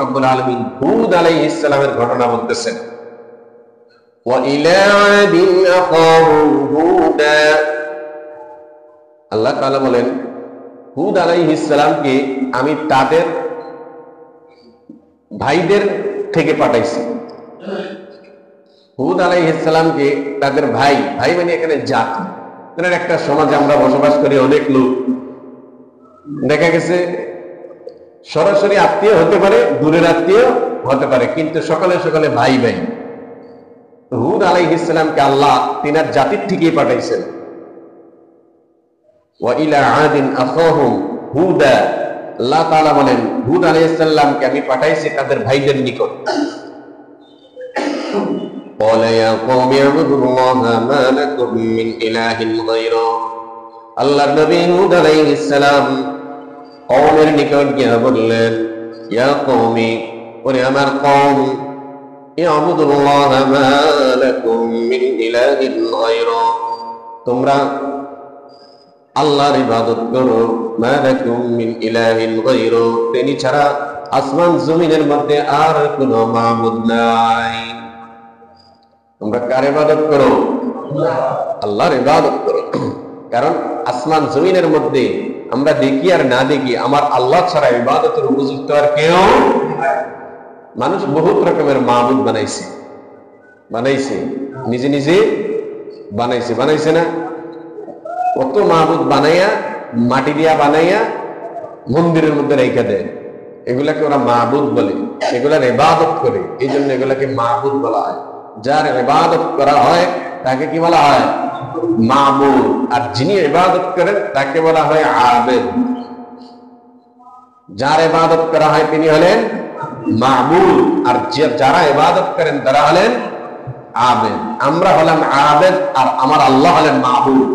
রব্বুল আলামিন হুদ আলাইহিস সালামের ঘটনা বলতেছেন। ওয়া ইলা আদিন আখাহুম হুদা, আল্লাহ তাআলা বলেন হুদ আলাইহিস সালামকে আমি তাদের ভাইদের থেকে পাঠাইছি। হুদ আলাইহিস সালামকে তাদের ভাই, ভাই মানে এখানে জাতি। একটা সমাজে আমরা বসবাস করি, অনেক লোক দেখা গেছে সরাসরি আত্মীয় হতে পারে, দূরের আত্মীয় হতে পারে, কিন্তু সকালে সকালে ভাই ভাই। হুদ আলাইহিস সালামকে আল্লাহ তিনার জাতির থেকেই পাঠাইছেন। ওয়া ইলা আদিন আখাহুম হুদা, আল্লাহ তাআলা বলেন হুদ আলাইহিস সালামকে আমি পাঠাইছি তাদের ভাইদের নিকট। ক্বালা ইয়া কওমি ইবুদুল্লাহা মা লাকুম মিন ইলাহিন গায়রু, আল্লাহর নবী হুদ আলাইহিস সালাম কওমের নিকট গিয়ে বললেন, ইয়া কওমি, ওরে আমার কওম, ইবুদুল্লাহা মা লাকুম মিন ইলাহিন গায়রু, তোমরা আল্লাহর ইবাদত করো, মা লাকুম মিন ইলাহিন গায়রু, তিনি ছাড়া আসমান জমিনের মধ্যে আর কোনো মাবুদ নাই। তোমরা কার ইবাদত করো? আল্লাহর ইবাদত করো। কারণ আসমান জমিনের মধ্যে আমরা দেখি আর না দেখি, আমার আল্লাহ ছাড়া ইবাদতের উপযুক্ত আর কেউ। মানুষ বহুত রকমের মাবুদ বানাইছে, নিজে নিজে বানাইছে না? কত মাবুদ বানাইয়া, মাটি দিয়া বানাইয়া মন্দিরের মধ্যে রেখে দেয়, এগুলাকে ওরা মাবুদ বলে, এগুলার ইবাদত করে, এই জন্য এগুলাকে মাবুদ বলা হয়। যার ইবাদত করা হয় তাকে কি বলা হয়? মাবুদ। আর যিনি ইবাদত করেন তাকে বলা হয় আবেদ। যার ইবাদত করা হয় তিনি হলেন মাবুদ, আর যারা ইবাদত করেন তারা হলেন আবেদ। আমরা হলাম আবেদ আর আমার আল্লাহ হলেন মাবুদ।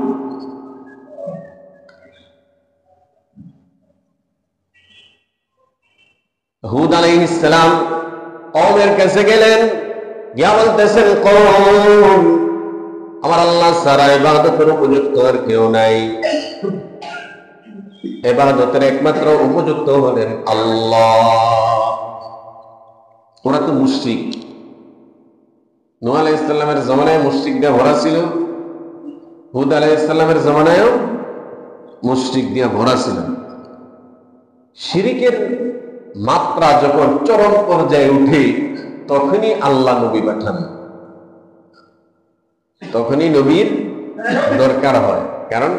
হুদ আলাইহিস সালাম কওমের কাছে গেলেন, গিয়া বলতেছেন, কওম, আমার আল্লাহ ছাড়া ইবাদতের উপযুক্ত আর কেউ নাই, ইবাদতের একমাত্র উপযুক্ত হলেন আল্লাহ। ওরা তো মুশরিক, নূহ আলাইহিস সালামের জামানায় মুশরিক দিয়ে ভরা ছিল, হুদ আলাইহিস সালামের জামানায়ও মুশরিক দিয়ে ভরা ছিল। শিরিকের মাত্রা যখন চরম পর্যায়ে উঠে তখনই আল্লাহ নবী পাঠান, তখনই নবীর দরকার হয়। কারণ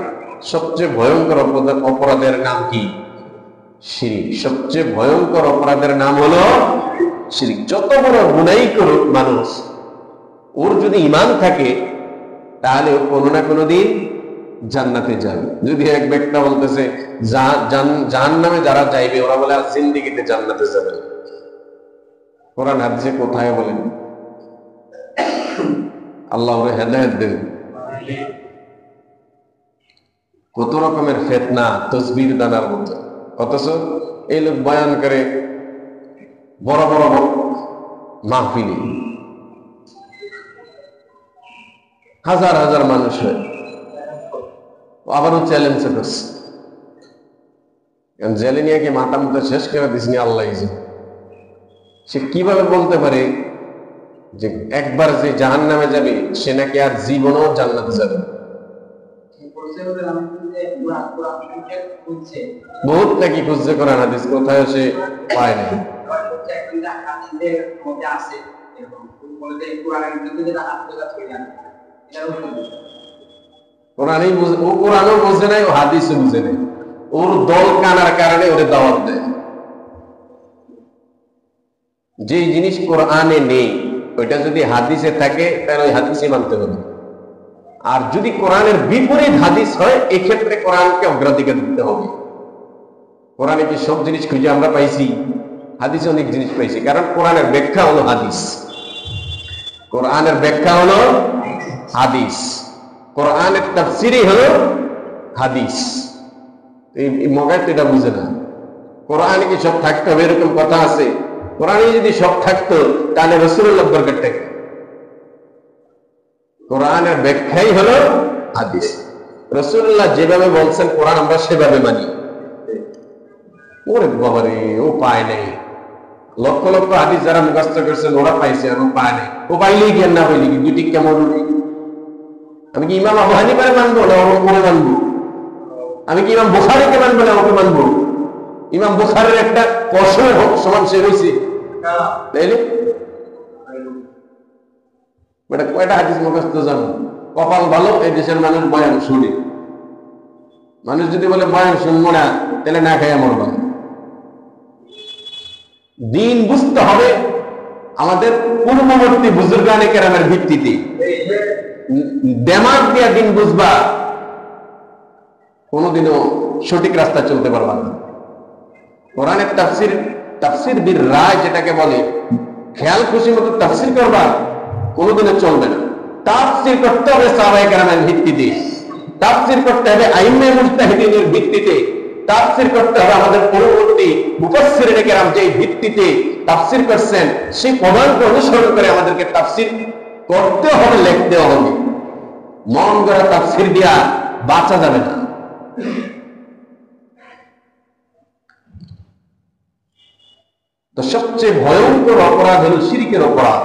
সবচেয়ে ভয়ঙ্কর অপরাধের নাম কি? শিরিক। সবচেয়ে ভয়ঙ্কর অপরাধের নাম হলো শিরিক। যত বড় গুনাহ করুক মানুষ, ওর যদি ঈমান থাকে তাহলে ও কোনো না কোনো দিন জান্নাতে যাবে। যদি এক ব্যক্তি বলতেছে জাহান্নামে যারা যাইবে, ওরা বলে আর জিন্দেগিতে জান্নাতে যাবে, কোরআন হাদিসে কোথায় বলেন? আল্লাহ ওরে হেদায়েত দেন। কত রকমের ফিতনা তসবির দানার মতো, অথচ এই লোক বয়ান করে বড় বড় মাহফিলে, হাজার হাজার মানুষ হয়, আবারও চ্যালেঞ্জ করছে। জেলে নিয়ে কি মাথা মতো শেষ করে দিসনি আল্লাহ। সে কিভাবে বলতে পারে যে একবার যে জাহান্নামে যাবে সে নাকি আর জীবনও জান্নাতে যাবে? বহুত নাকি খুঁজছে কোরআন হাদিস, কোথায় সে পায় না। কোরআনই বুঝে, ও কোরআনও বুঝে নাই, ও হাদিসও বুঝে নাই, ওর দল কানার কারণে ওরে দাওয়াত দেয়। যে জিনিস কোরআনে নেই ওইটা যদি হাদিসে থাকে তাহলে ওই হাদিসই মানতে হবে। আর যদি কোরআনের বিপরীত হাদিস হয়, এক্ষেত্রে কোরআনকে অগ্রাধিকার দিতে হবে। কোরআনে কি সব জিনিস খুঁজে আমরা পাইছি? হাদিসে অনেক জিনিস পাইছি, কারণ কোরআনের ব্যাখ্যা হলো হাদিস। কোরআনের ব্যাখ্যা হলো হাদিস, কোরআনের তাফসীরই হলো হাদিস। এই মগাই তো এটা বুঝে না। কোরআনে কি সব থাকতে হবে এরকম কথা আছে? কোরআনে যদি সব থাকতো তাহলে রাসূলুল্লাহ দরকারটা কি? কোরআনের ব্যাখ্যাই হলো হাদিস। রাসূলুল্লাহ যেভাবে বলছেন কোরআন আমরা সেভাবে মানি। ওরে বাবারে, ও পায় নাই, লক্ষ লক্ষ হাদিস যারা মুখস্থ করছেন ওরা পাইছে আর ও পায় নাই। ও পাইলেই জ্ঞান, না পাইলে কি দুটি কেমন হবে? আমি কি ইমাম আবু হানিফারে মানবো না ওর উপরে মানবো? আমি কি ইমাম বুখারীকে মানবো না ওকে মানবো? ইমাম বুখারীর একটা কষের সমান সে হয়েছে, তাইলে বেটা কয়টা হাদিস মুখস্থ জানো? কপাল ভালো এই দেশের মানুষ বয়ান শুনে। মানুষ যদি বলে বয়ান শুনবো না, তাহলে না খাইয়া মরবা। দিন বুঝতে হবে আমাদের পূর্ববর্তী বুজুর্গানে কেরামের ভিত্তিতে। দেমাগ দিয়া দিন বুঝবা, কোনোদিনও সঠিক রাস্তা চলতে পারবা না। কোরআনের তাফসির বির রায় যেটাকে বলে, খেয়াল খুশি মতো তাফসির করবা, কোনোদিনও চলবে না। তাফসির করতে হবে সাহাবায়ে কেরামের ভিত্তিতে, তাফসির করতে হবে আইম্মে মুজতাহিদিনের ভিত্তিতে, তাফসির করতে হবে আমাদের পূর্ববর্তী মুফাসসিরিনে কেরাম যে ভিত্তিতে তাফসির করছেন সেই প্রমাণকে অনুসরণ করে আমাদেরকে তাফসির করতে হবে, লিখতে হবে। মন গড়া তাফসির দিয়া বাঁচা যাবে না। তো সবচেয়ে ভয়ঙ্কর অপরাধ হলো শিরকের অপরাধ।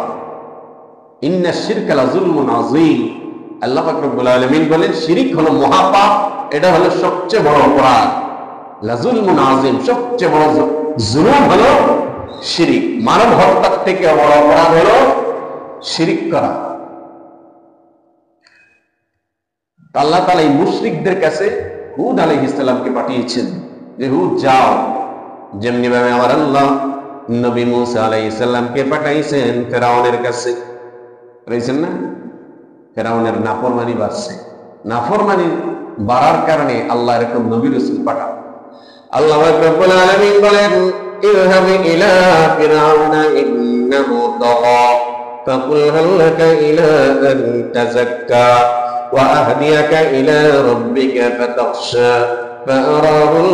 ইন্না শিরকা লাযুলমুন আযীম। আল্লাহ পাক রব্বুল আলামিন বলেন শিরক হলো মহাপাপ, এটা হলো সবচেয়ে বড় অপরাধ। লাযুলমুন আযীম, সবচেয়ে বড় জুলুম হলো শিরক। মানব হত্যার থেকে বড় অপরাধ হলো শিরক করা। আল্লাহ তাআলা এই মুশরিকদের কাছে হুদ আলাইহিস সালামকে পাঠিয়েছেন যে হুদ যাও, যেমনি ভাবে আমার আল্লাহ নবী মুসা আলাইহিস সালামকে পাঠাইছেন ফেরাউনের কাছে, পাঠাইছেন না? ফেরাউনের নাফরমানি বাড়ছে, নাফরমানি বাড়ার কারণে আল্লাহ এরকম নবী রাসূল পাঠান। আল্লাহ রাব্বুল আলামিন বলেন ইযহাব ইলা ফিরআউনা ইন্নাহু তাগা ফাকুল হাল লাকা ইলা আন তাযাক্কা ওয়া আহদিয়াকা ইলা রাব্বিকা ফাতাখশা ফাআরাহুল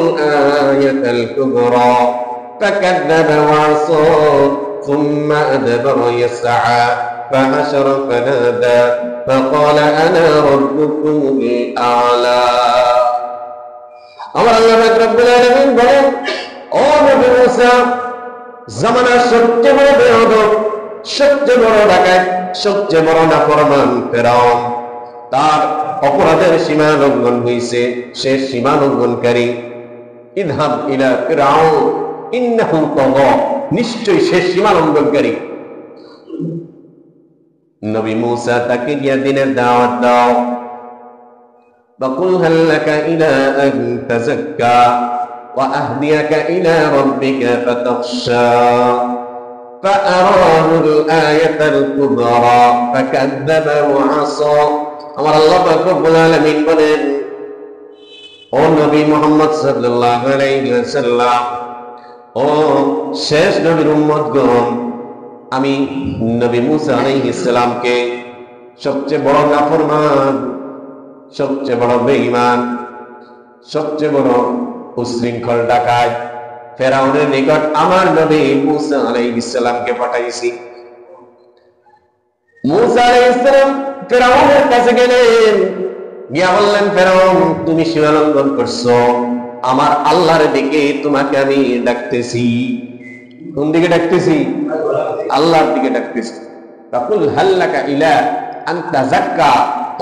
আয়াতাল কুবরা فكذب وعصى ثم أدبر يسعى فحشر فنادى فقال أنا ربكم الأعلى। আমার আল্লাহ রাব্বুল আলামিন বলেন, ও নবী মুসা, জামানার সবচেয়ে বড় বেয়াদব, সবচেয়ে বড় ডাকাত, সবচেয়ে বড় নাফরমান ফেরাউন, তার অপরাধের সীমা লঙ্ঘন হয়েছে, সে সীমা লঙ্ঘনকারী। ইযহাব ইলা ফিরআউন ইন্নাহু তাগা, নিশ্চয়ই সে সীমা লঙ্ঘনকারী। নবী মুসা তাকে গিয়ে দিনের দাওয়াত দাও। ফাকুল হাল লাকা ইলা আন তাযাক্কা ওয়া আহদিয়াকা ইলা রাব্বিকা ফাতাখশা ফাআরাহুল আয়াতাল কুবরা ফাকাযযাবা ওয়া আসা। আমার আল্লাহ পাক রব্বুল আলামিন বলেন, ও নবী মুহাম্মদ সাল্লাল্লাহু আলাইহি ওয়াসাল্লাম, ও শেষ নবীর উম্মতগণ, আমি নবী মুসা আলাইহিস সালামকে সবচেয়ে বড় নাফরমান, সবচেয়ে বড় বেঈমান, সবচেয়ে বড় উশৃঙ্খল ডাকাত ফেরাউনের নিকট আমার নবী মুসা আলাইহিস সালামকে পাঠাইছি। মুসা আলাইহিস সালাম ফেরাউনের কাছে গেলেন, গিয়া বললেন, ফেরাউন তুমি সীমা লঙ্ঘন করছো, আমার আল্লাহর দিকে তোমাকে আমি ডাকতেছি। কোন দিকে ডাকতেছি? আল্লাহর দিকে ডাকতেছি। ফাকুল হাল লাকা ইলা আন তাযাক্কা,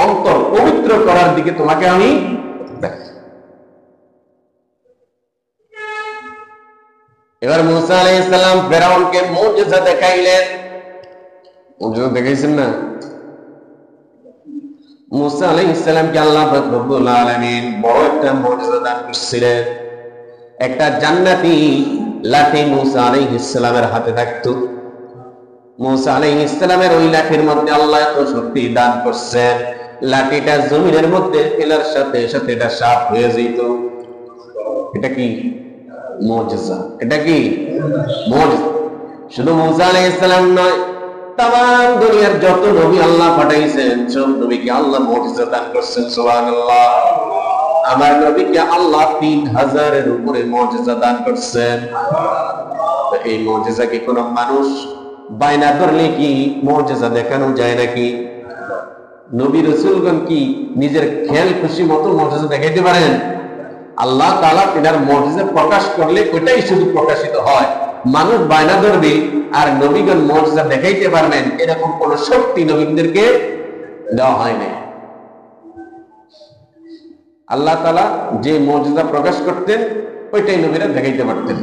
অন্তর পবিত্র করার দিকে তোমাকে আমি ডাকছি। এবার মুসা আলাইহিস সালাম ফেরাউনকে মুজিজা দেখাইলেন। মুজিজা দেখাইছেন না? মুসা আলাইহিস সালামকে আল্লাহ পাক রব্বুল আলামিন বড় একটা মুজিজা দান করেছিলেন। একটা জান্নাতি লাঠি মুসা আলাইহিস সালামের হাতে থাকতো। মুসা আলাইহিস সালামের ওই লাঠির মধ্যে আল্লাহ এত শক্তি দান করছেন, লাঠিটা জমিনের মধ্যে ফেলার সাথে সাথে এটা সাফ হয়ে যেত। এটা কি মুজিজা? এটা কি মুজিজা? শুধু মুসা আলাইহিস সালাম নয়, তাম দুনিয়ার যত নবী আল্লাহ পাঠাইছেন সব নবীকে আল্লাহ মুজিজা দান করছেন। সুবহানাল্লাহ। আমার নবীকে আল্লাহ 3000-এর উপরে মুজিজা দান করছেন। এই মুজিজা কি কোন মানুষ বায়না ধরলে কি মুজিজা দেখানো যায় নাকি? নবী রাসূলগণ কি নিজের খেয়াল খুশি মতো মুজিজা দেখাইতে পারেন? আল্লাহ তাআলা তিনার মুজিজা প্রকাশ করলে ওইটাই শুধু প্রকাশিত হয়, মানুষ বায়না ধরবে আর নবীগণ মুজিজা দেখাইতে পারবেন, এরকম কোন শক্তি নবীদেরকে দেওয়া হয় নাই। আল্লাহ তাআলা যে মুজিজা প্রকাশ করতেন ওইটাই নবীরা দেখাইতে পারতেন।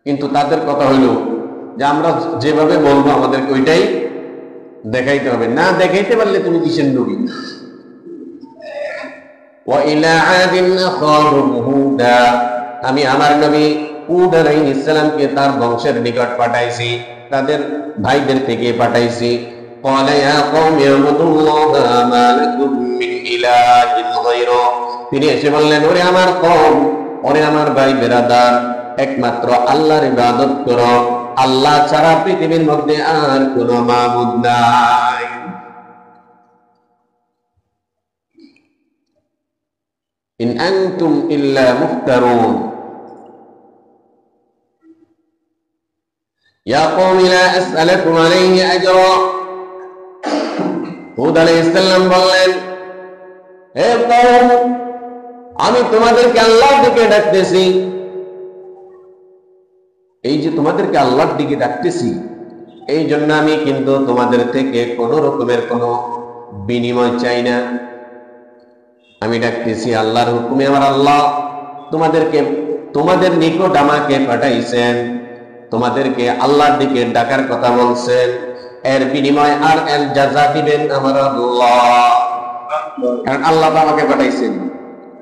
কিন্তু তাদের কথা হইল যে আমরা যেভাবে বলবো আমাদেরকে ওইটাই দেখাইতে হবে, না দেখাইতে পারলে তুমি কিসের নবী? ওয়া ইলা আদিন আখাহুম হুদা, আমি আমার নবী হুদ আলাইহিস সালামকে তার বংশের নিকট পাঠাইছি, তাদের ভাইদের থেকে পাঠাইছি। ক্বালা ইয়া কওমি ইবুদুল্লাহা মা লাকুম মিন ইলাহিন গায়রু, তিনি এসে বললেন, ওরে আমার কওম, ওরে আমার ভাই বেরাদার, একমাত্র আল্লাহর ইবাদত করো, আল্লাহ ছাড়া পৃথিবীর মধ্যে আর কোনো মাবুদ নাই। ইন আনতুম ইল্লা মুফতারুন ইয়া কওমি লা আসআলুকুম আলাইহি আজরা। হুদ আলাইহিস সালাম বললেন, হে কওম, আমি তোমাদেরকে আল্লাহর দিকে ডাকতেছি, এই যে তোমাদেরকে আল্লাহর দিকে ডাকতেছি, এই জন্য আমি কিন্তু তোমাদের থেকে কোন রকমের কোন বিনিময় চাই না। আমি ডাকতেছি আল্লাহর হুকুমে। আমার আল্লাহ তোমাদেরকে, তোমাদের নিকট আমাকে পাঠাইছেন, তোমাদেরকে আল্লাহর দিকে ডাকার কথা বলছেন, এর বিনিময় আর এর জাযা দিবেন আমার আল্লাহ। কারণ আল্লাহ আমাকে পাঠাইছেন,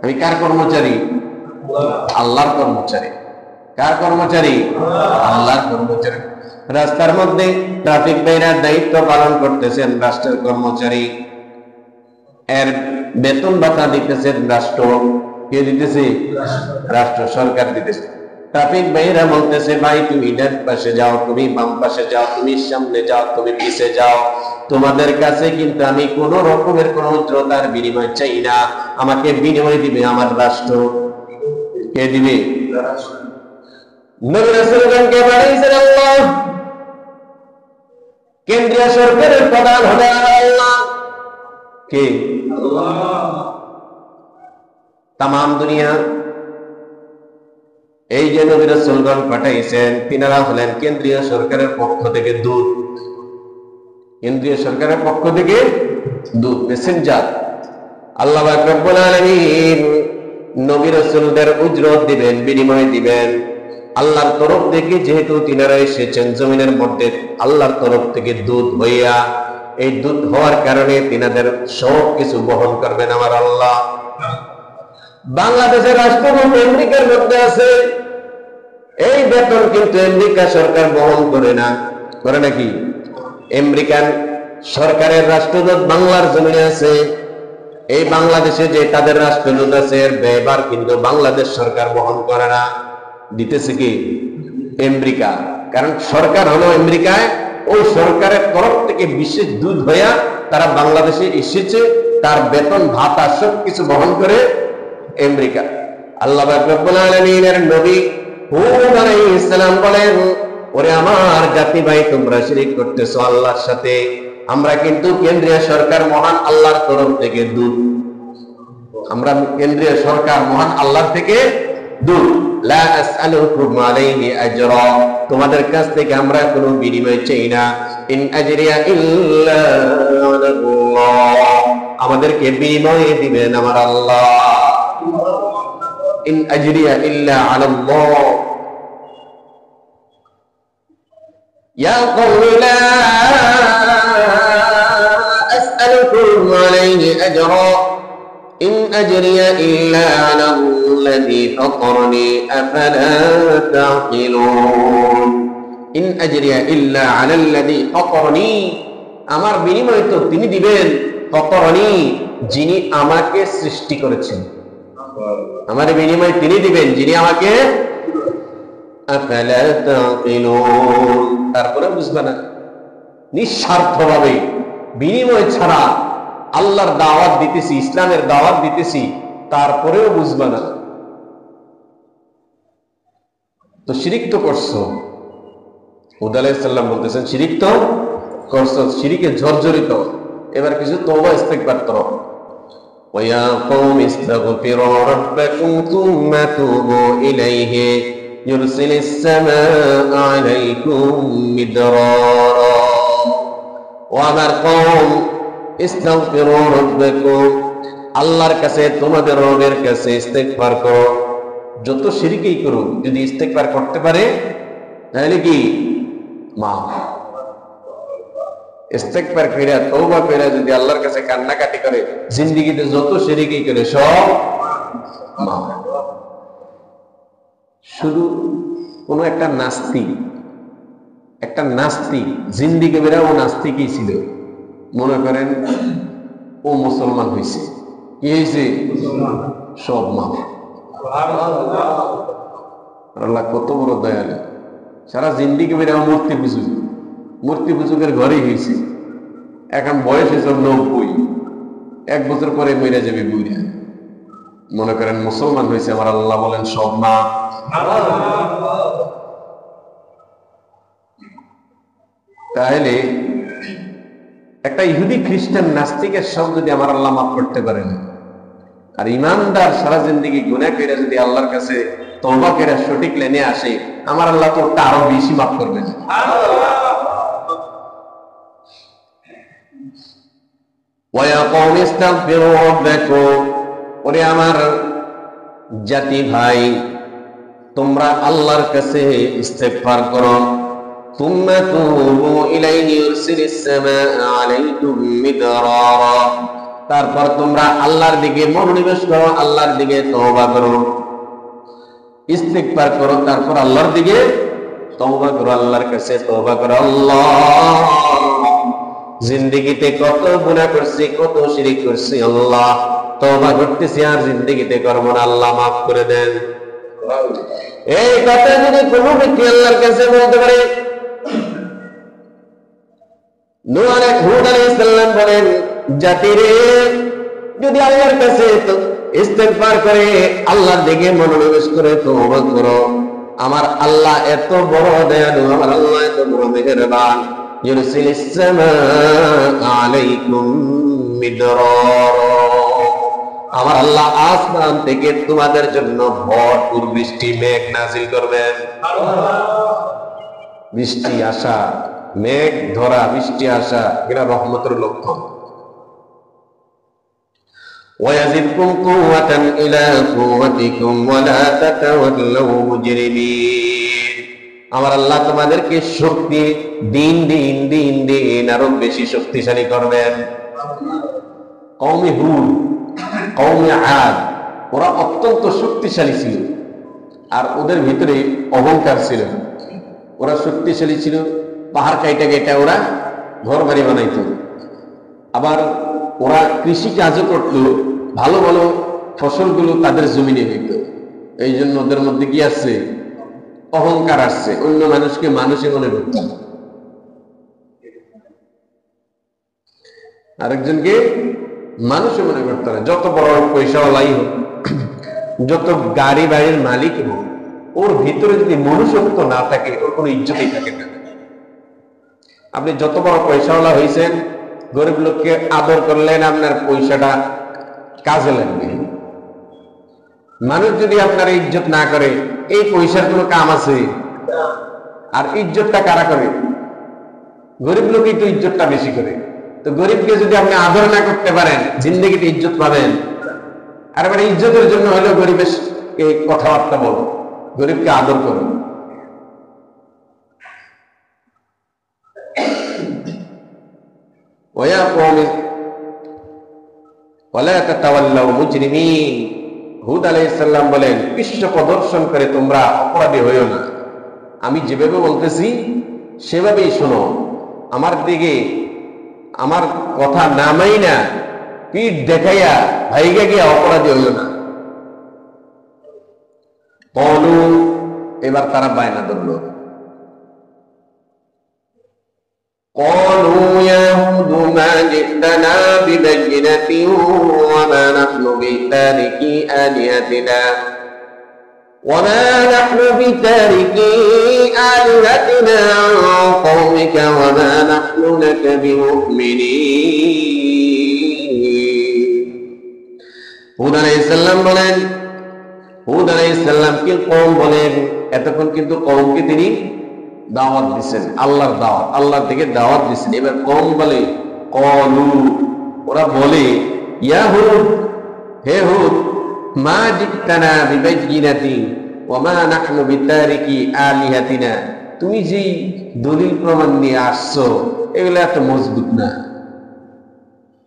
আমি কার কর্মচারী? আল্লাহর কর্মচারী। কার কর্মচারী? আল্লাহর কর্মচারী। রাস্তার মধ্যে ট্রাফিক ভাইরা দায়িত্ব পালন করতেছেন রাষ্ট্রের কর্মচারী, এর বেতন ভাতা দিতেছেন রাষ্ট্র। কে দিতেছে? রাষ্ট্র, সরকার দিতেছে। ট্রাফিক ভাইরা বলতেছে, ভাই তুমি ডান পাশে যাও, তুমি বাম পাশে যাও, তুমি সামনে যাও, তুমি পিছে যাও, তোমাদের কাছে কিন্তু আমি কোন রকমের কোন উদ্রতার বিনিময় চাই না, আমাকে বিনিময় দিবে আমার রাষ্ট্র। কে দিবে? নবী রাসূলগণকে পাঠাইছেন আল্লাহ, কেন্দ্রীয় সরকারের প্রধান হলেন আল্লাহ। কে? আল্লাহ। তামাম দুনিয়া এই যে নবী রাসূলগণ পাঠাইছেন, তিনারা হলেন কেন্দ্রীয় সরকারের পক্ষ থেকে দূত। কেন্দ্রীয় সরকারের পক্ষ থেকে দূত, মেসেঞ্জার। আল্লাহ পাক রব্বুল আলামিন নবী রাসূলদের উজরত দিবেন, বিনিময় দিবেন আল্লাহর তরফ থেকে। যেহেতু তিনারা এসেছেন জমিনের মধ্যে আল্লাহর তরফ থেকে দূত হইয়া, এই দূত হওয়ার কারণে তিনাদের সব কিছু বহন করবেন আমার আল্লাহ। বাংলাদেশের রাষ্ট্রপতি আমেরিকার মধ্যে আছে, এই বেতন কিন্তু আমেরিকা সরকার বহন করে না, করে নাকি? আমেরিকান সরকারের রাষ্ট্রদূত বাংলার জমিনে আছে, এই বাংলাদেশে যে তাদের রাষ্ট্রদূত আছে এর ব্যয়ভার কিন্তু বাংলাদেশ সরকার বহন করে না, দিতেছে কি? আমেরিকা। কারণ সরকার হলো আমেরিকায়, ওই সরকারের তরফ থেকে বিশেষ দূত হইয়া তারা বাংলাদেশে এসেছে, তার বেতন ভাতা সব কিছু বহন করে আমেরিকা। আল্লাহ পাক রব্বুল আলামিনের নবী হুদ আলাইহিস সালাম বলেন, ওরে আমার জাতি ভাই, তোমরা শিরক করতেছো আল্লাহর সাথে, আমরা কিন্তু কেন্দ্রীয় সরকার মহান আল্লাহর তরফ থেকে দূত, আমরা কেন্দ্রীয় সরকার মহান আল্লাহর থেকে দূত। লা আসআলুকুম আলাইহি আজরা, তোমাদের কাছ থেকে আমরা কোনো বিনিময় চাই না। ইন আজরিয়া ইল্লা আলাল্লাহ, আমাদেরকে বিনিময় দিবেন আমার আল্লাহ। ইন আজরিয়া ইল্লা আলাল্লাহ। ইয়া কওমি লা আসআলুকুম আলাইহি আজরা ইন আজরিয়া ইল্লা আলাল্লাযী ফাতারনি আফালা তা'কিলুন। ইন আজরিয়া ইল্লা আলাল্লাযী ফাতারনি, আমার বিনিময় তো তিনি দিবেন, ফাতারনি, যিনি আমাকে সৃষ্টি করেছেন। আমার বিনিময় তিনি দিবেন যিনি আমাকে। আফালা তা'কিলুন, তারপরে বুঝবে না, নিঃস্বার্থভাবে বিনিময় ছাড়া আল্লাহর দাওয়াত দিতেছি, ইসলামের দাওয়াত দিতেছি, তারপরেও বুঝবে না, তো শিরিক তো করছো। হুদ আলাইহিস সালাম বলতেছেন, শিরিক তো করছো, শিরিকে জর্জরিত, এবার কিছু তওবা ইস্তিগফার করো। ওয়া কওমি ইস্তাগফিরু রাব্বাকুম সুম্মা তুবু ইলাইহি ইউরসিলিস সামাআ আলাইকুম মিদরারা ওয়া আমার কওম ইস্তাগফিরু রাব্বাকুম আল্লাহর কাছে তোমাদের রবের কাছে ইস্তেগফার করো যত শিরকই করো যদি ইস্তেগফার করতে পারে তাহলে কি মাফ ইস্তেগফার করে তওবা করে যদি আল্লাহর কাছে কান্নাকাটি করে জিন্দেগিতে যত শিরকই করে সব মাফ শুধু কোন একটা নাস্তিক জিন্দেগি বেরা ও নাস্তিকই ছিল মনে করেন ও মুসলমান হয়েছে কি হয়েছে সব মাফ আল্লাহ কত বড় দয়ালু সারা জিন্দেগি বেরা মূর্তি পুজুকের ঘরেই হয়েছে এখন বয়স হয়েছে 90 এক বছর পরে মরে যাবে বুড়া মনে করেন মুসলমান হয়েছে আমার আল্লাহ বলেন সব মাফ তাহলে একটা ইহুদি খ্রিস্টান নাস্তিকের সব যদি আমার আল্লাহ মাফ করতে পারেন আর ইমানদার সারা জিন্দেগি গুনাহ করে যদি আল্লাহর কাছে তওবা করে সঠিক লেনে আসে আমার আল্লাহ তো আরো বেশি মাফ করবেন ওয়া কওম ইস্তাগফিরু রাব্বাকুম ওরে আমার জাতি ভাই তোমরা আল্লাহর কাছে ইস্তেগফার করো তুম্মা তুবু ইলাইহি ইউরসিলিস সামাআ আলাইকুম মিদরারা তারপর তোমরা আল্লাহর দিকে মনোনিবেশ করো আল্লাহর দিকে তওবা করো ইস্তেগফার করো তারপর আল্লাহর দিকে তওবা করো আল্লাহর কাছে তওবা করো আল্লাহ জিন্দেগিতে কত গুনাহ করছি কত শিরক করছি আল্লাহ তওবা করতেছি আর জিন্দেগিতে করব না আল্লাহ maaf করে দেন এই কথা যদি কোনো ব্যক্তি আল্লাহর কাছে বলতে পারে নূহ আলাইহিস সালাম বলেন জাতিরে যদি আল্লাহর কাছে ইস্তেগফার করে আল্লাহর দিকে মনোনিবেশ করে তওবা করো আমার আল্লাহ এত বড় দয়ালু আমার আল্লাহ এত বড় মেহেরবান ইউরসিলিস সামাআ আলাইকুম মিদরারা আমার আল্লাহ আসমান থেকে তোমাদের জন্য ভরপুর বৃষ্টি মেঘ নাজিল করবেন বৃষ্টি আসা মেঘ ধরা বৃষ্টি আসা এটা রহমতের লক্ষণ ويزدكم قوة إلى قوتكم ولا تتولوا مجرمين আমার আল্লাহ তোমাদেরকে শক্তি দিন দিন দিন দিন আরো বেশি শক্তিশালী করবেন কওমে হুদ কওমে আদ ওরা অত্যন্ত শক্তিশালী ছিল আর ওদের ভিতরে অহংকার ছিল ওরা শক্তিশালী ছিল পাহাড় কাইটা কেটে ওরা ঘর বাড়ি বানাইতো আবার ওরা কৃষি কাজও করতো ভালো ভালো ফসলগুলো তাদের জমিনে হইতো এই জন্য ওদের মধ্যে কি আসছে অহংকার আসছে অন্য মানুষকে মানুষই মনে করত আরেকজনকে মানুষই মনে করতে না যত বড় পয়সাওয়ালাই হোক যত গাড়ি বাড়ির মালিক হোক ওর ভিতরে যদি মনুষ্যত্ব না থাকে ওর কোনো ইজ্জতই থাকে না আপনি যত বড় পয়সাওয়ালা হয়েছেন গরিব লোককে আদর করলেন আপনার পয়সাটা কাজে লাগবে মানুষ যদি আপনার ইজ্জত না করে এই পয়সার কোনো কাম আছে আর ইজ্জতটা কারা করে গরিব লোকই তো ইজ্জতটা বেশি করে তো গরিবকে যদি আপনি আদর না করতে পারেন জিন্দেগিতে ইজ্জত পাবেন আর এবার ইজ্জতের জন্য হলেও গরিবের কথাবার্তা বলো গরিবকে আদর করো ওয়া কওমি ওয়ালা তাতাওয়াল্লাউ মুজরিমিন হুদ আলাইহিস সালাম বলেন বিশ্ব প্রদর্শন করে তোমরা অপরাধী হইও না আমি যেভাবে বলতেছি সেভাবেই শোনো আমার দিকে আমার কথা নামাই না পিঠ দেখাইয়া ভাইগা গিয়া অপরাধী হইও না বলু এবার তারা বায়না ধরল قالوا يا هود ما جئتنا ببينة وما نحن بتاركي آلهتنا عن قومك وما نحن لك بمؤمنين হুদ আলাইহিস সালাম বলেন হুদ আলাইহিস সালাম কি কওম বলেন এতক্ষণ কিন্তু কওমকে তিনি দাওয়াত দিচ্ছেন, আল্লাহর দাওয়াত, আল্লাহ থেকে দাওয়াত দিচ্ছেন। এবার কওম বলে ক্বালু, ওরা বলে ইয়া হুদ, হে হুদ, মা জিতানা বিবাইয়িনাতিন ওয়া মা নাহনু বিতারিকি আলিহাতিনা, তুমি যে দলিল প্রমাণ নিয়ে আসছো এগুলা এত মজবুত না,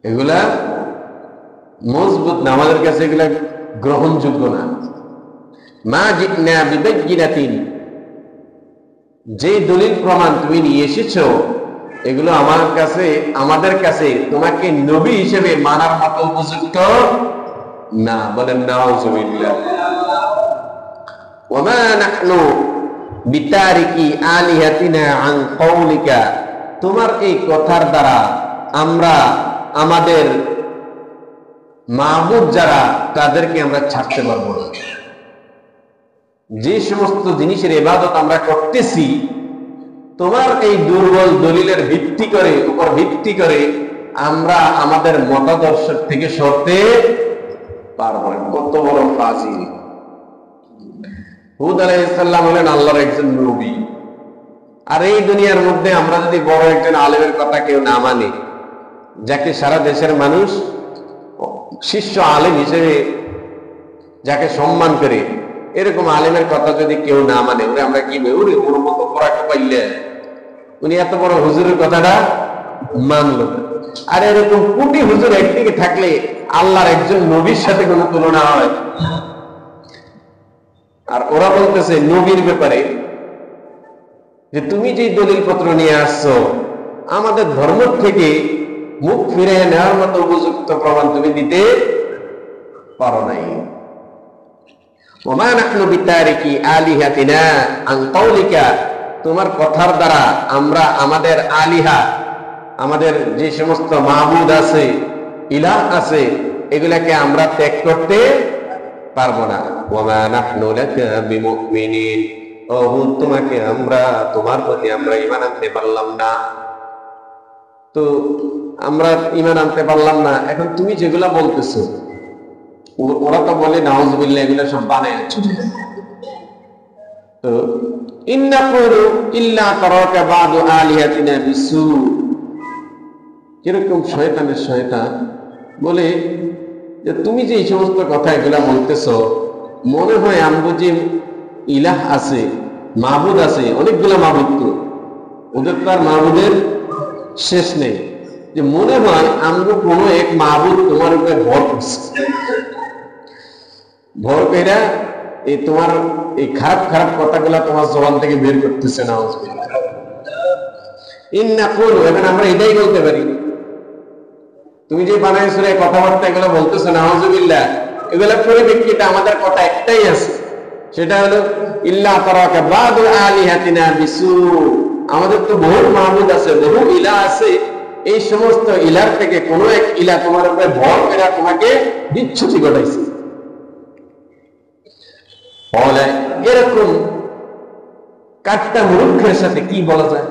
এগুলা মজবুত না, আমাদের কাছে এগুলা গ্রহণযোগ্য না। মা জিতনা বিবাইয়িনাতিন, যে দলিল প্রমাণ তুমি নিয়ে এসেছো এগুলো আমাদের কাছে তোমাকে নবী হিসেবে মানার মতো উপযুক্ত না। বলেন নাউযুবিল্লাহ। ওয়া মা নাহনু বিতারিকি আলিহাতিনা আন কওলিকা, তোমার এই কথার দ্বারা আমরা আমাদের মাবুদ যারা তাদেরকে আমরা ছাড়তে পারবো না। যে সমস্ত জিনিসের ইবাদত আমরা করতেছি তোমার এই দুর্বল দলিলের উপর ভিত্তি করে আমরা আমাদের মতাদর্শ থেকে সরতে পারবো না। কত বড় ফাজিল! হুদ আলাইহিস সালাম হলেন আল্লাহর একজন নবী, আর এই দুনিয়ার মধ্যে আমরা যদি বড় একজন আলেমের কথা কেউ না মানি, যাকে সারা দেশের মানুষ শীর্ষ আলেম হিসেবে যাকে সম্মান করে, এরকম আলেমের কথা যদি কেউ না মানে, ওরে আমরা কি ওরে ওর মতো পড়াকে পাইলে উনি এত বড় হুজুরের কথাটা মানল না। আর এরকম কোটি হুজুর একদিকে থাকলে আল্লাহর একজন নবীর সাথে কোনো তুলনা হয়? আর ওরা বলতেছে নবীর ব্যাপারে যে তুমি যে দলিল পত্র নিয়ে আসছো আমাদের ধর্ম থেকে মুখ ফিরে নেওয়ার মতো উপযুক্ত প্রমাণ তুমি দিতে পারো নাই। ওয়া মা নাহনু বিতারিকি আলিহাতিনা আন কওলিকা, তোমার কথার দ্বারা আমরা আমাদের আলিহা, আমাদের যে সমস্ত মাবুদ আছে, ইলাহ আছে, এগুলাকে আমরা ত্যাগ করতে পারবো না। ওয়া মা নাহনু লাকা বিমুমিনিন, ও হুদ তোমাকে তোমার প্রতি আমরা ঈমান আনতে পারলাম না। তো আমরা ঈমান আনতে পারলাম না, এখন তুমি যেগুলা বলতেছো ওরা তো বলে নাউযুবিল্লাহ এগুলা সব বানায় চলে। তো ইন্নাকুরু ইল্লা তারাকা বাদু আলিহাতিনা বিসু, কিরকম শয়তানের শয়তান বলে যে তুমি যে এই সমস্ত কথা এগুলা বলতেছো, মনে হয় আমগো যে ইলাহ আছে, মাবুদ আছে, অনেকগুলা মাবুদ, তো ওদের তো আর মাবুদের শেষ নেই, যে মনে হয় আমগো কোনো এক মাবুদ তোমার উপরে ভর করছে, ভর কইরা এই তোমার এই খারাপ খারাপ কথাগুলা তোমার জবান থেকে বের করতেছে। না ইন্নাকুল, এখন আমরা এটাই বলতে পারি, তুমি যে বানাইছো এই কথাবার্তা এগুলো বলতেছো নাউযুবিল্লাহ, এগুলা পরিপ্রেক্ষিতে আমাদের কথা একটাই আছে, সেটা হলো ইল্লা তারাকা বাদু আলিহাতিনা বিসু, আমাদের তো বহু মাবুদ আছে, বহু ইলাহ আছে, এই সমস্ত ইলার থেকে কোন এক ইলাহ তোমার উপরে ভর করে তোমাকে বিচ্যুতি ঘটাইছে। বলে এরকম কাট্টা মূর্খের সাথে কি বলা যায়?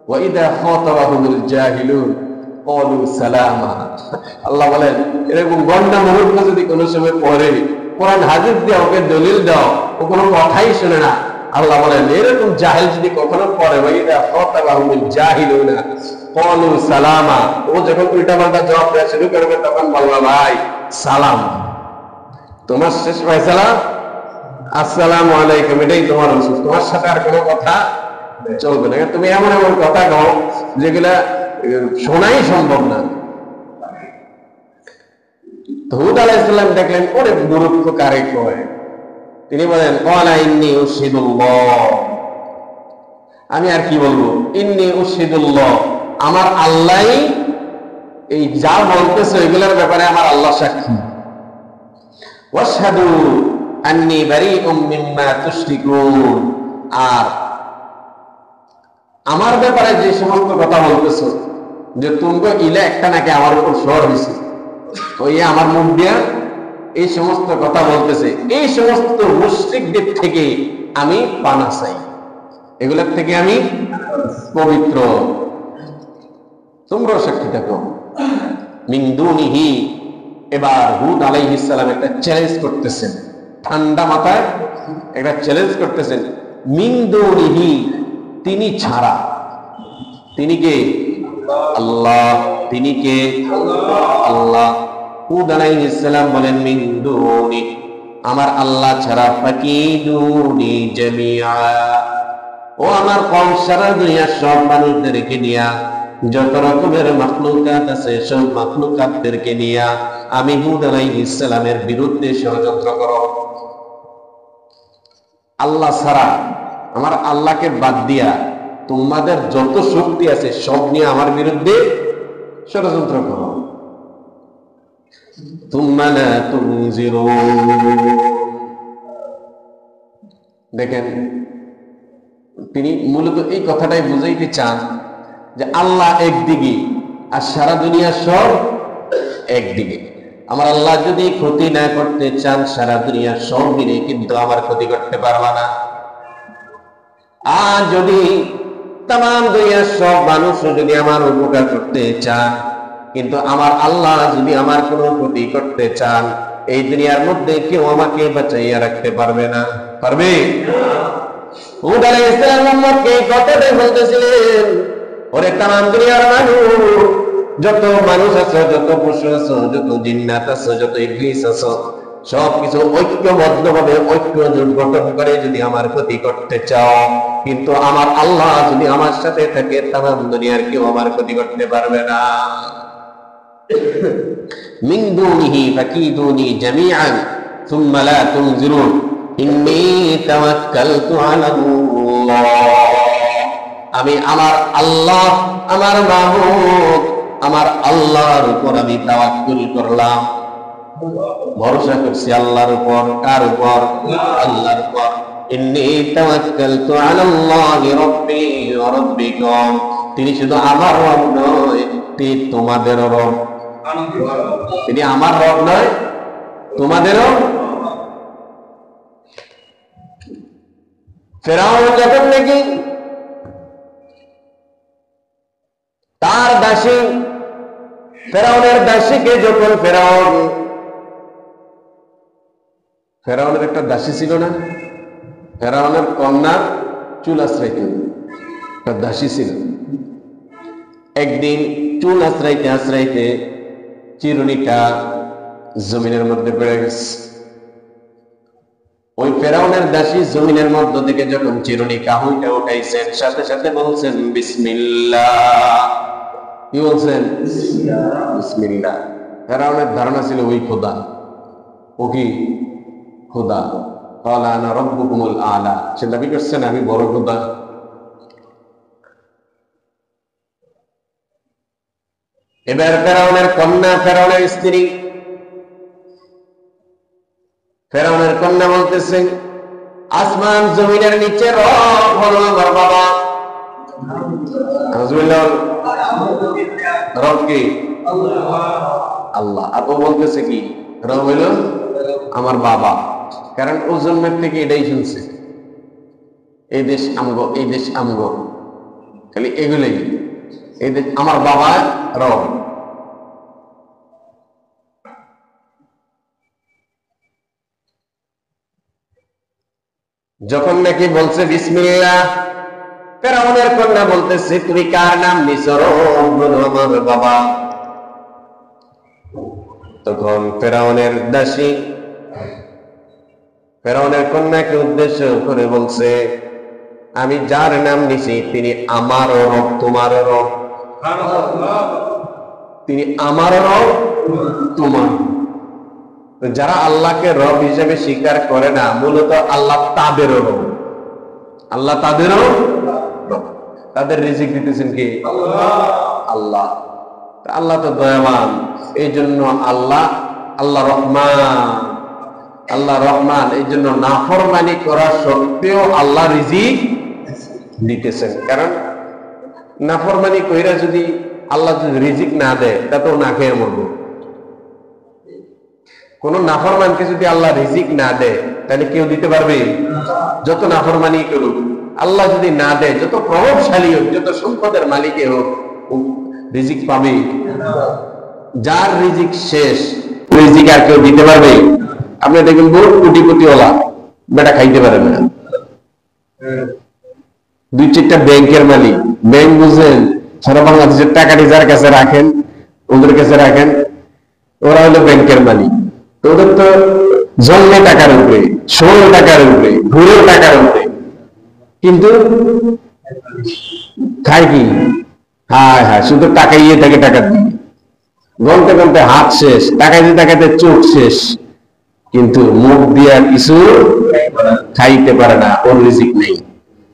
ওয়াইদা খাতাবাহুমুল জাহিলুন ক্বালু সালামা, আল্লাহ বলেন এরকম গন্ডা মূর্খ যদি কোনো সময় পড়ে, কোরআন হাদিস দিয়ে ওকে দলিল দাও, ও কোনো কথাই শুনে না, আল্লাহ বলেন এরকম জাহিল যদি কখনো পড়ে, ওয়াইদা খাতাবাহুমুল জাহিলুনা ক্বালু সালামা, ও যখন উল্টাপাল্টা জবাব দেওয়া শুরু করবে তখন বলবা ভাই সালাম, তোমার শেষ ফয়সালা আসসালামু আলাইকুম, এটাই তোমার উচিত, তোমার সাথে আর কোনো কথা চলবে না। তুমি এমন এমন কথা কও যেগুলা শোনাই সম্ভব না। হুদ আলাইহিস সালাম দেখলেন অনেক গুরুত্ব কারে কয়, তিনি বলেন ক্বালা ইন্নী উশহিদুল্লাহ, আমি আর কি বলবো, ইন্নী উশহিদুল্লাহ, আমার আল্লাহই এই যা বলতেছে এগুলোর ব্যাপারে আমার আল্লাহ সাক্ষী, ওয়াশহাদু আন্নী বারীউম মিম্মা তুশরিকুন, আর আমার ব্যাপারে যে সমস্ত কথা বলতেছো যে তুমি ইলা একটা নাকি আমার উপর সর হয়েছে, ওই আমার মুখ দিয়া এই সমস্ত কথা বলতেছে, এই সমস্ত মুশরিকদের থেকে আমি পানা চাই, এগুলোর থেকে আমি পবিত্র, তোমরাও সাক্ষী থাকো। মিন দুনিহি, এবার হুদ আলাইহিস সালাম একটা চ্যালেঞ্জ করতেছেন, ঠান্ডা মাথায় একটা চ্যালেঞ্জ করতেছেন, মিন দুনিহি, তিনি ছাড়া। তিনি কে? আল্লাহ। তিনি কে? আল্লাহ। হুদ আলাইহিস সালাম বলেন, মিন দুনি, আমার আল্লাহ ছাড়া, ফাকিদুনি জামিআ, ও আমার কওম, সারা দুনিয়ার সব মানুষদেরকে নিয়া, যত রকমের মাখলুকাত আছে সব মাখলুকাতদেরকে নিয়া আমি হুদ আলাইহিস সালামের বিরুদ্ধে ষড়যন্ত্র করো। আল্লাহ ছাড়া, আমার আল্লাহকে বাদ দিয়া তোমাদের যত শক্তি আছে সব নিয়ে আমার বিরুদ্ধে ষড়যন্ত্র করো। তুম্মা লা তুনজিরুন। দেখেন, তিনি মূলত এই কথাটাই বুঝাইতে চান যে আল্লাহ একদিকে আর সারা দুনিয়া সব একদিকে। আমার আল্লাহ যদি ক্ষতি না করতে চান সারা দুনিয়া সব মিলে কিন্তু আমার ক্ষতি করতে পারবা না। আর যদি তাম দুনিয়ার সব মানুষ যদি আমার উপকার করতে চান, কিন্তু আমার আল্লাহ যদি আমার কোনো ক্ষতি করতে চান, এই দুনিয়ার মধ্যে কেউ আমাকে বাঁচাইয়া রাখতে পারবে না। পারবে? হুদ আলাইহিস সালাম উম্মতকে কথাটা বলতেছিলেন, ওরে তাম দুনিয়ার মানুষ, যত মানুষ আছো, যত পশু আছো, যত জিন্নাত আছো, যত ইবলিস আছো, সবকিছু ঐক্যবদ্ধভাবে ঐক্য জোট গঠন করে যদি আমার ক্ষতি করতে চাও, কিন্তু আমার আল্লাহ যদি আমার সাথে থাকে, তাম দুনিয়ার কেউ আমার ক্ষতি করতে পারবে না। মিন দুনিহি ফাকিদুনি জামিআন সুম্মা লা তুনজিরুন ইন্নী তাওয়াক্কালতু আলাল্লাহ। আমি আমার আল্লাহ, আমার মাবুদ, আমার আল্লাহর উপর আমি তাওয়াক্কুল করলাম, ভরসা করছি আল্লাহর উপর। কার উপর? আল্লাহর উপর। ইন্নী তাওয়াক্কালতু আলাল্লাহি রাব্বি ওয়া রাব্বিকুম, তিনি শুধু আমার রব নয়, তিনি তোমাদেরও রব। তিনি আমার রব নয়, তোমাদেরও। ফেরাউন যখন নাকি তার দাসী, ফেরাউনের দাসীকে যখন ফেরাউনের একটা দাসী ছিল না, ফেরাউনের কন্যার চুল আশ্রাইতে একটা দাসী ছিল। একদিন চুল আশ্রাইতে আশ্রাইতে চিরুনিটা জমিনের মধ্যে পড়ে গেছে। ওই ফেরাউনের দাসী জমিনের মধ্য থেকে যখন চিরুনি কাহুইটা উঠাইছেন, সাথে সাথে বলছেন বিসমিল্লাহ। কি বলছেন? বিসমিল্লাহ। ফেরাউনের ধারণা ছিল ওই খোদা, ও কি খোদা। ক্বালা আনা রাব্বুকুমুল আ'লা, সে দাবি করছেন আমি বড় খোদা। এবার ফেরাউনের কন্যা, ফেরাউনের স্ত্রী, ফেরাউনের কন্যা বলতেছে, আসমান জমিনের নিচে রব হলো আমার বাবা। রব কি? আল্লাহ। আর ও বলতেছে কি? রব হইল আমার বাবা। কারণ ও জন্মের থেকে এটাই শুনছে, এই দেশ আমগো, এই দেশ আমগো, খালি এগুলোই, এই দেশ আমার বাবা রব। যখন নাকি বলছে বিসমিল্লাহ, ফেরাউনের কন্যা বলতেছে তুমি কার নাম নিছো? আমার বাবা। তখন ফেরাউনের দাসী ফেরাউনের কন্যাকে উদ্দেশ্য করে বলছে, আমি যার নাম নিছি তিনি আমারও রব, তোমারও রব। তিনি আমারও রব, তোমার। যারা আল্লাহকে রব হিসেবে স্বীকার করে না, মূলত আল্লাহ তাদেরও রব। আল্লাহ তাদেরও রব। তাদের রিজিক দিতেছেন কি? আল্লাহ। আল্লাহ তো দয়াবান, এই জন্য আল্লাহ রহমান, আল্লাহ রহমান। এই জন্য নাফরমানি করা সত্ত্বেও আল্লাহ রিজিক দিতেছেন। কারণ নাফরমানি কইরা যদি আল্লাহ যদি রিজিক না দেয়, তা তো না খেয়ে মরবো। কোন নাফরমানকে যদি আল্লাহ রিজিক না দেয়, তাহলে কেউ দিতে পারবে? যত নাফরমানি করুক, আল্লাহ যদি না দেয়, যত প্রভাবশালী হোক, যত সম্পদের মালিকে হোক, রিজিক পাবে। যার রিজিক শেষ, রিজিক আর কেউ দিতে পারবে? আপনি দেখবেন বহু কোটিপতিওয়ালা বেটা খাইতে পারে না। 2-4টা ব্যাংকের মালিক, ব্যাংক বুঝেন, সারা বাংলাদেশের টাকাটি যার কাছে রাখেন, ওদের কাছে রাখেন, ওরা হলো ব্যাংকের মালিক। তো ওদের তো জন্মে টাকার উপরে, ষোলো টাকার উপরে, ঘুরেও টাকার উপরে, কিন্তু খায় কি? হ্যাঁ হ্যাঁ, শুধু টাকা ইয়ে থাকে, টাকার দিকে গনতে গনতে হাত শেষ, টাকাইতে টাকাতে চোখ শেষ, কিন্তু মুখ দিয়া কিছু খাইতে পারে না, ওর রিজিক নেই।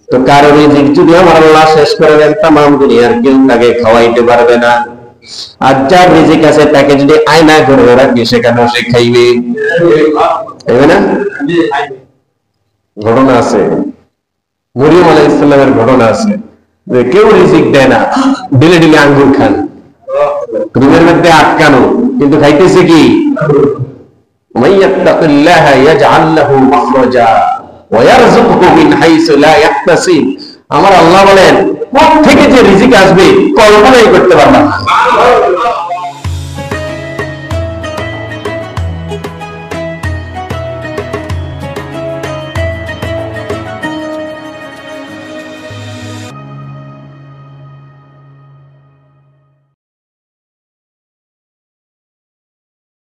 তো কারো রিজিক যদি আমার আল্লাহ শেষ করে দেন, তামাম দুনিয়ার কেউ তাকে খাওয়াইতে পারবে না। আর যার রিজিক আছে তাকে যদি আয়না করে রাখি, সেখানেও সে খাইবে, তাই না? ঘটনা আছে, মরিয়ম আলাইহিস সালামের ঘটনা আছে, যে কেউ রিজিক দেয় না, দিলে দিলে আঙ্গুর খান, রুমের মধ্যে আটকানো, কিন্তু খাইতেছে কি? মাইয়াত্তাকিল্লাহ ইয়াজআল লাহু মাখরাজা ওয়া ইয়ারযুকহু মিন হাইসু লা ইয়াহতাসিব। আমার আল্লাহ বলেন, কোথা থেকে যে রিজিক আসবে কল্পনাই করতে পারবে না।